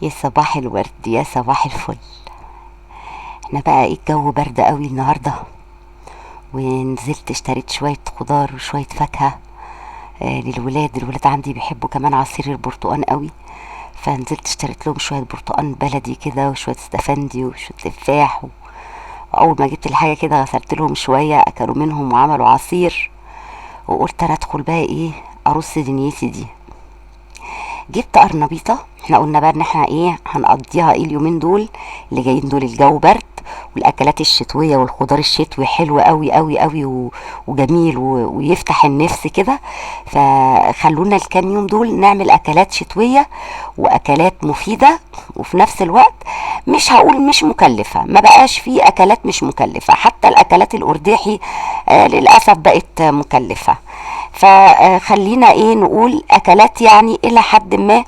يا صباح الورد، يا صباح الفل. احنا بقى ايه، الجو برد قوي النهارده، ونزلت اشتريت شويه خضار وشويه فاكهه للولاد. الولاد عندي بيحبوا كمان عصير البرتقال قوي، فنزلت اشتريت لهم شويه برتقال بلدي كده وشويه استفندي وشويه تفاح واول ما جبت الحاجه كده غسلت لهم شويه، اكلوا منهم وعملوا عصير. وقلت انا ادخل بقى ايه، ارص دنيتي دي. جبت قرنبيطه. احنا قلنا بقى ان احنا ايه هنقضيها ايه اليومين دول اللي جايين دول، الجو برد والاكلات الشتويه والخضار الشتوي حلو قوي قوي قوي وجميل ويفتح النفس كده. فخلونا الكام يوم دول نعمل اكلات شتويه واكلات مفيده، وفي نفس الوقت مش هقول مش مكلفه، ما بقاش فيه اكلات مش مكلفه، حتى الاكلات الارداحي للاسف بقت مكلفه. فخلينا ايه نقول اكلات يعني الى حد ما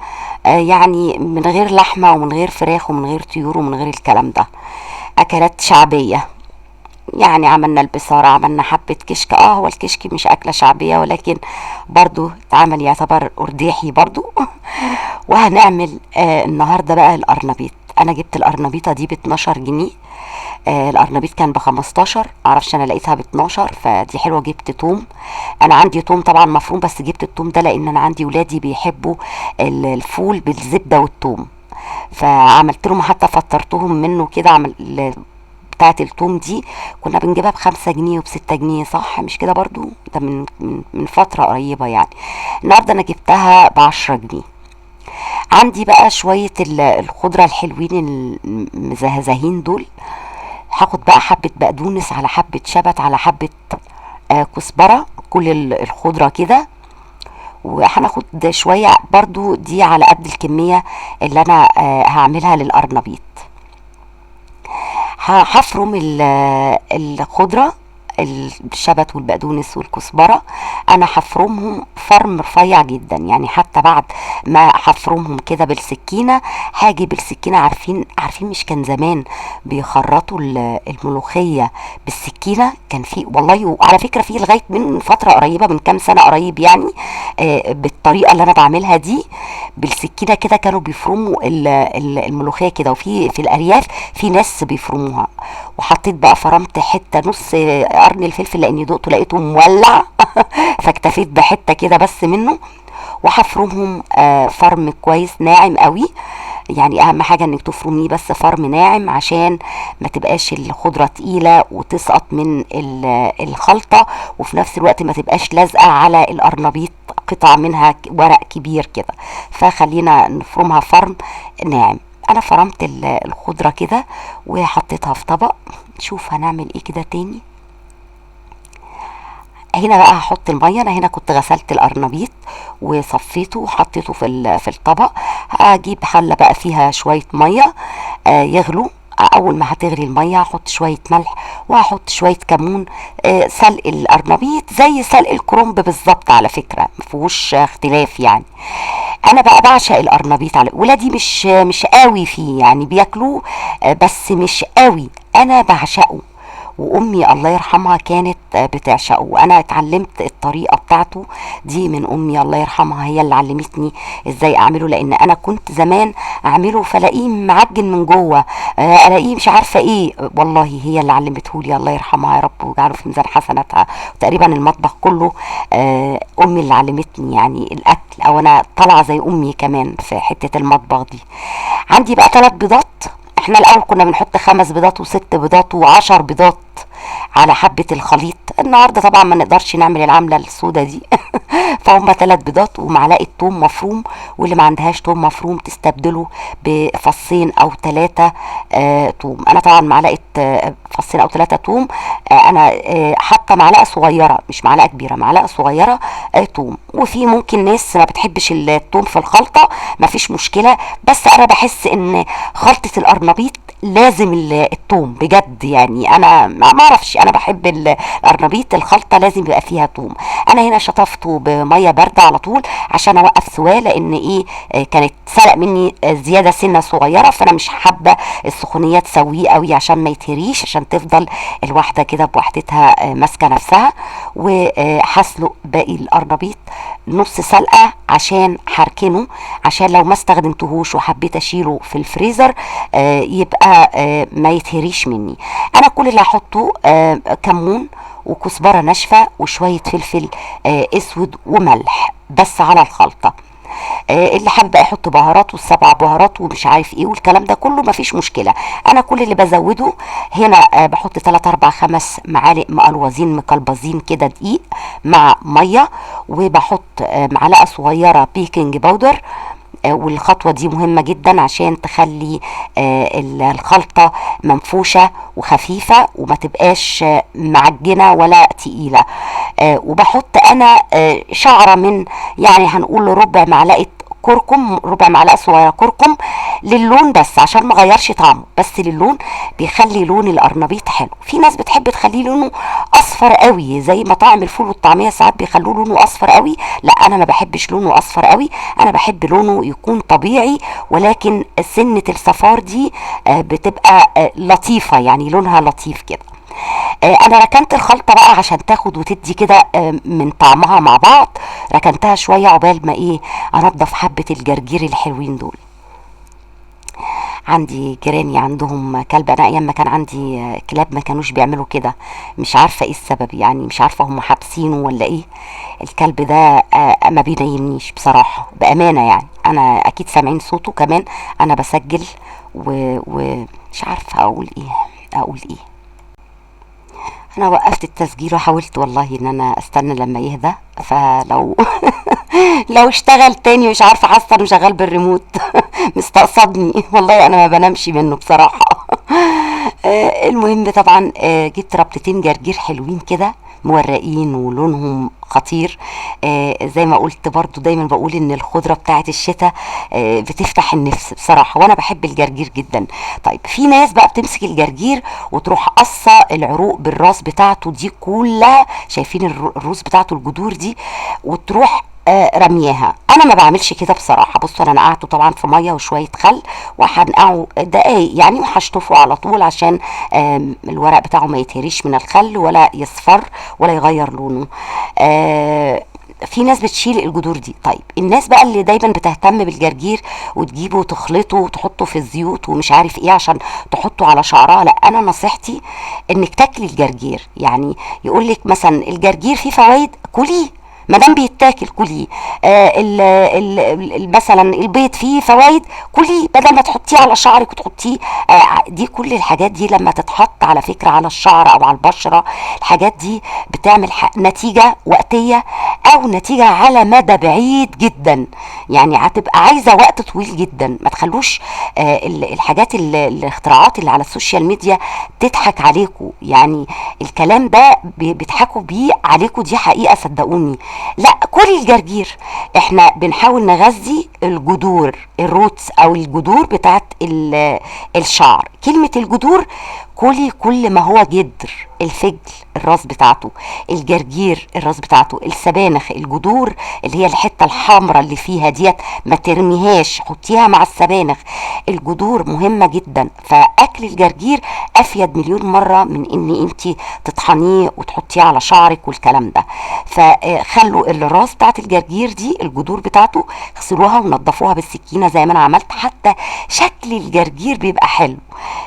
يعني من غير لحمه ومن غير فراخ ومن غير طيور ومن غير الكلام ده، اكلات شعبيه. يعني عملنا البصارة، عملنا حبة كشك. هو الكشك مش أكلة شعبية، ولكن برضو اتعمل يعتبر أرداحي برضو. وهنعمل النهاردة بقى القرنبيط. أنا جبت القرنبيطة دي ب12 جنيه. القرنبيط كان ب15، معرفش انا لقيتها ب12، فدي حلوه. جبت توم، انا عندي توم طبعا مفروم، بس جبت التوم ده لان انا عندي ولادي بيحبوا الفول بالزبده والتوم، فعملت لهم حتى فطرتهم منه كده. بتاعه التوم دي كنا بنجيبها ب5 جنيه وب6 جنيه، صح مش كده؟ برضو ده من فتره قريبه يعني. النهارده انا جبتها ب10 جنيه. عندي بقى شويه الخضره الحلوين المزهزهين دول. هاخد بقى حبة بقدونس على حبة شبت على حبة كزبرة، كل الخضرة كده. وهناخد شوية برضو دي على قد الكمية اللي انا هعملها للقرنبيط. هفرم الخضرة، الشبت والبقدونس والكزبرة. انا هفرمهم فرم رفيع جدا، يعني حتى بعد ما هفرمهم كده بالسكينة، هاجي بالسكينة. عارفين مش كان زمان بيخرطوا الملوخية بالسكينة؟ كان في والله، وعلى فكرة في لغاية من فترة قريبة، من كام سنة قريب يعني، بالطريقة اللي انا بعملها دي بالسكينة كده كانوا بيفرموا الملوخية كده. وفي الأرياف في ناس بيفرموها. وحطيت بقى، فرمت حته نص قرن الفلفل لاني دقته لقيته مولع فاكتفيت بحته كده بس منه. وهفرمهم فرم كويس ناعم قوي. يعني اهم حاجه انك تفرميه بس فرم ناعم، عشان ما تبقاش الخضره تقيله وتسقط من الخلطه، وفي نفس الوقت ما تبقاش لازقه على القرنبيط قطع منها ورق كبير كده. فخلينا نفرمها فرم ناعم. انا فرمت الخضره كده وحطيتها في طبق. شوف هنعمل ايه كده تاني. هنا بقى هحط الميه. انا هنا كنت غسلت القرنبيط وصفيته وحطيته في الطبق. هجيب حله بقى فيها شويه ميه يغلوا. اول ما هتغلي الميه هحط شويه ملح وهحط شويه كمون. سلق القرنبيط زي سلق الكرنب بالظبط على فكره، مفيهوش اختلاف يعني. انا بقى بعشق القرنبيط، على ولادي مش قوي فيه يعني، بياكلوه بس مش قوي. انا بعشقه، وامي الله يرحمها كانت بتعشقه، وانا اتعلمت الطريقه بتاعته دي من امي الله يرحمها. هي اللي علمتني ازاي اعمله، لان انا كنت زمان اعمله فلاقيه معجن من جوه، الاقيه مش عارفه ايه. والله هي اللي علمته لي الله يرحمها يا رب ويجعله في ميزان حسناتها. تقريبا المطبخ كله امي اللي علمتني يعني الاكل، او انا طالعه زي امي كمان في حته المطبخ دي. عندي بقى 3 بيضات. احنا الاول كنا بنحط 5 بيضات و6 بيضات و10 بيضات على حبة الخليط. النهاردة طبعا ما نقدرش نعمل العملة السودة دي فهم 3 بيضات ومعلقة توم مفروم. واللي ما عندهاش توم مفروم تستبدله بفصين او 3 توم. انا طبعا معلقة فصين او 3 توم. انا حاطة معلقة صغيرة، مش معلقة كبيرة، معلقة صغيرة توم. وفي ممكن ناس ما بتحبش التوم في الخلطة، ما فيش مشكلة، بس انا بحس ان خلطة القرنبيط لازم التوم بجد يعني. انا ما اعرفش، انا بحب القرنبيط القرنبيط الخلطه لازم يبقى فيها توم. انا هنا شطفته بميه بارده على طول عشان اوقف سواه، لان ايه كانت سلق مني زياده سنه صغيره، فانا مش حابه السخونيه تسويه قوي عشان ما يتهريش، عشان تفضل الواحده كده بوحدتها ماسكه نفسها. وهسلق باقي القرنبيط نص سلقه عشان هركنه، عشان لو ما استخدمتهوش وحبيت اشيله في الفريزر يبقى ما يتهريش مني. انا كل اللي هحطه كمون وكزبره ناشفه وشويه فلفل اسود وملح بس على الخلطه. اللي حابب بقى يحط بهارات والسبع بهارات ومش عارف ايه والكلام ده كله مفيش مشكله. انا كل اللي بزوده هنا بحط 3 4 5 معالق مقلوزين مكلبزين كده دقيق مع ميه، وبحط معلقه صغيره بيكنج باودر. والخطوة دي مهمة جدا عشان تخلي الخلطة منفوشة وخفيفة وما تبقاش معجنة ولا تقيلة. وبحط انا شعرة من يعني هنقول ربع معلقة كركم، ربع معلقه صغيره كركم للون بس عشان ما غيرش طعمه، بس للون بيخلي لون القرنبيط حلو. في ناس بتحب تخليه لونه اصفر قوي زي مطاعم الفول والطعميه ساعات بيخلوه لونه اصفر قوي، لا انا ما بحبش لونه اصفر قوي، انا بحب لونه يكون طبيعي، ولكن سنه الصفار دي بتبقى لطيفه، يعني لونها لطيف كده. انا ركنت الخلطه بقى عشان تاخد وتدي كده من طعمها مع بعض، ركنتها شويه عقبال ما ايه انضف حبه الجرجير الحلوين دول. عندي جيراني عندهم كلب، انا ايام ما كان عندي كلاب ما كانوش بيعملوا كده، مش عارفه ايه السبب، يعني مش عارفه هم حابسينه ولا ايه. الكلب ده ما بينيمنيش بصراحه بامانه، يعني انا اكيد سامعين صوته كمان، انا بسجل ومش عارفه اقول ايه. انا وقفت التسجيل وحاولت والله ان انا استنى لما يهدى، فلو لو اشتغل تاني مش عارفه، حاسه انه شغال بالريموت مستقصدني والله، انا ما بنامش منه بصراحه. المهم طبعا جبت ربطتين جرجير حلوين كده مورقين ولونهم خطير. زي ما قلت برضو دايما بقول ان الخضره بتاعت الشتاء بتفتح النفس بصراحه، وانا بحب الجرجير جدا. طيب في ناس بقى بتمسك الجرجير وتروح قصه العروق بالراس بتاعته دي كلها، شايفين الروس بتاعته الجذور دي، وتروح رمياها. انا ما بعملش كده بصراحه. بصوا انا نقعته طبعا في ميه وشويه خل، وهنقعه دقايق يعني، وهشطفه على طول عشان الورق بتاعه ما يتهريش من الخل ولا يصفر ولا يغير لونه. في ناس بتشيل الجذور دي. طيب الناس بقى اللي دايما بتهتم بالجرجير وتجيبه وتخلطه وتحطه في الزيوت ومش عارف ايه عشان تحطه على شعرها، لا انا نصيحتي انك تاكلي الجرجير. يعني يقول لك مثلا الجرجير فيه فوائد، كليه ما دام بيتاكل كليه. مثلا البيض فيه فوائد، كليه بدل ما تحطيه على شعرك وتحطيه. دي كل الحاجات دي لما تتحط على فكره على الشعر او على البشره، الحاجات دي بتعمل نتيجه وقتيه او نتيجه على مدى بعيد جدا، يعني هتبقى عايزه وقت طويل جدا. ما تخلوش الحاجات الاختراعات اللي على السوشيال ميديا تضحك عليكم، يعني الكلام ده بيضحكوا بيه عليكم، دي حقيقه صدقوني. لا كل الجرجير، احنا بنحاول نغذي الجذور الروتس او الجذور بتاعت الشعر. كلمة الجذور كلي كل ما هو جدر، الفجل الراس بتاعته، الجرجير الراس بتاعته، السبانخ الجذور اللي هي الحته الحمراء اللي فيها ديت ما ترميهاش، حطيها مع السبانخ. الجذور مهمه جدا، فاكل الجرجير افيد مليون مره من ان انت تطحنيه وتحطيه على شعرك والكلام ده. فخلوا الراس بتاعت الجرجير دي الجذور بتاعته اغسلوها ونضفوها بالسكينه زي ما انا عملت، حتى شكل الجرجير بيبقى حلو،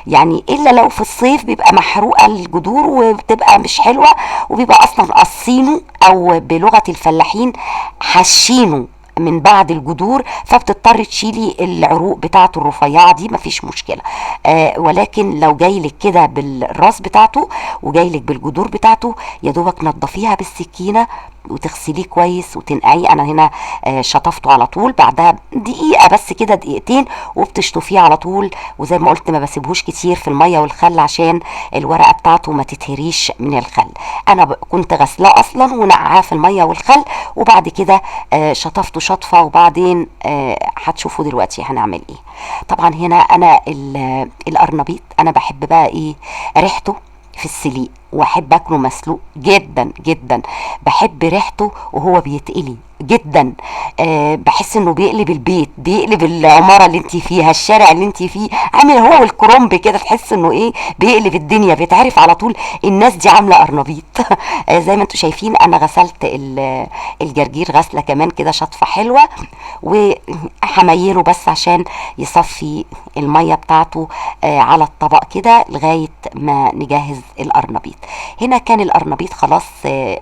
يعني الا لو في الصيف بيبقى محروقه الجذور وبتبقى مش حلوه، وبيبقى اصلا قصينه او بلغه الفلاحين حشينه من بعد الجذور، فبتضطر تشيلي العروق بتاعته الرفيعه دي، مفيش مشكله. ولكن لو جايلك كده بالراس بتاعته وجايلك بالجذور بتاعته، يا دوبك نضفيها بالسكينه وتغسليه كويس وتنقعيه. انا هنا شطفته على طول بعدها دقيقه بس كده، دقيقتين، وبتشطفيه على طول. وزي ما قلت ما بسيبهوش كتير في الميه والخل عشان الورقه بتاعته ما تتهريش من الخل. انا كنت غسلاه اصلا ونقعاه في الميه والخل، وبعد كده شطفته شطفه، وبعدين هتشوفوا دلوقتي هنعمل ايه. طبعا هنا انا القرنبيط انا بحب بقى ايه ريحته في السليق، واحب اكله مسلوق جدا جدا. بحب ريحته وهو بيتقلي جدا. بحس انه بيقلب البيت، بيقلب العماره اللي انت فيها، الشارع اللي انت فيه، عامل هو والكرنب كده، تحس انه ايه، بيقلب الدنيا، بيتعرف على طول الناس دي عامله قرنبيط. زي ما انتم شايفين انا غسلت الجرجير غسله كمان كده شطفه حلوه، وهميله بس عشان يصفي الميه بتاعته على الطبق كده لغايه ما نجهز القرنبيط. هنا كان القرنبيط خلاص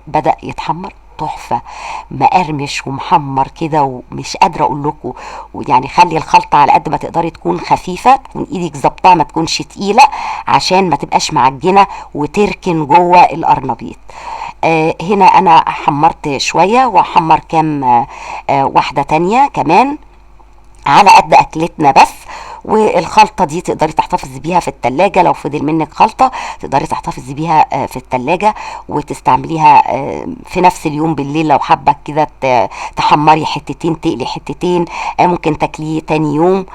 بدأ يتحمر تحفه، مقرمش ومحمر كده، ومش قادره اقول لكم. ويعني خلي الخلطه على قد ما تقدري تكون خفيفه، تكون ايدك ظبطها، ما تكونش تقيله عشان ما تبقاش معجنه وتركن جوه القرنبيط. هنا انا حمرت شويه، وحمر كام واحده تانية كمان على قد اكلتنا بس. والخلطة دي تقدري تحتفظي بيها في التلاجة، لو فضل منك خلطة تقدري تحتفظي بيها في التلاجة وتستعمليها في نفس اليوم بالليل، لو حابة كده تحمري حتتين تقلي حتتين، ممكن تاكليه تاني يوم.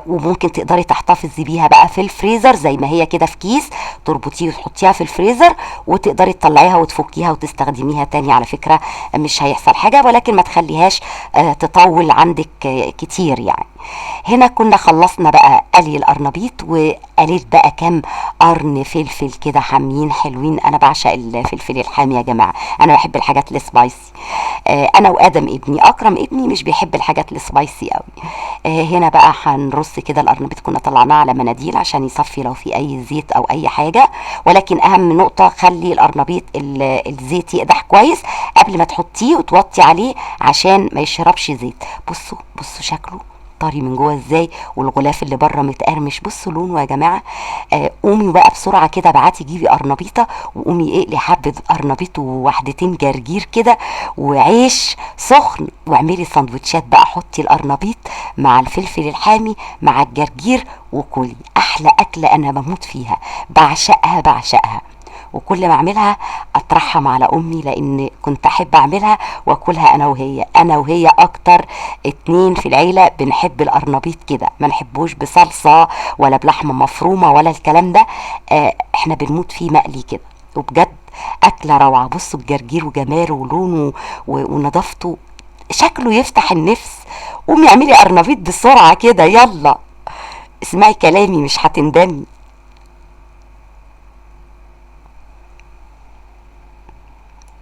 وممكن تقدري تحتفظي بيها بقى في الفريزر زي ما هي كده في كيس، تربطيه وتحطيها في الفريزر، وتقدري تطلعيها وتفكيها وتستخدميها تاني. على فكرة مش هيحصل حاجة، ولكن ما تخليهاش تطول عندك كتير يعني. هنا كنا خلصنا بقى قلي القرنبيط، وقليت بقى كام قرن فلفل كده حاميين حلوين. انا بعشق الفلفل الحامي يا جماعه، انا بحب الحاجات السبايسي. انا وادم ابني، اكرم ابني مش بيحب الحاجات السبايسي قوي. هنا بقى هنرص كده القرنبيط، كنا طلعناه على مناديل عشان يصفي لو في اي زيت او اي حاجه. ولكن اهم نقطه، خلي القرنبيط الزيت يقدح كويس قبل ما تحطيه وتوطي عليه عشان ما يشربش زيت. بصوا بصوا شكله طري من جوه ازاي، والغلاف اللي بره متقرمش. بصوا لونه يا جماعه. قومي بقى بسرعه كده، بعتي جيبي قرنبيطه، وقومي اقلي حبه قرنبيط وواحدتين جرجير كده وعيش سخن، واعملي سندوتشات بقى، حطي القرنبيط مع الفلفل الحامي مع الجرجير وكلي. احلى اكله انا بموت فيها، بعشقها بعشقها. وكل ما اعملها اطرحها على امي، لان كنت احب اعملها واكلها انا وهي اكتر اتنين في العيله بنحب القرنبيط كده، ما نحبوش بصلصه ولا بلحمه مفرومه ولا الكلام ده. احنا بنموت فيه مقلي كده، وبجد اكله روعه. بصوا الجرجير وجماله ولونه ونظافته، شكله يفتح النفس. قومي اعملي قرنبيط بسرعه كده، يلا اسمعي كلامي مش هتندمي.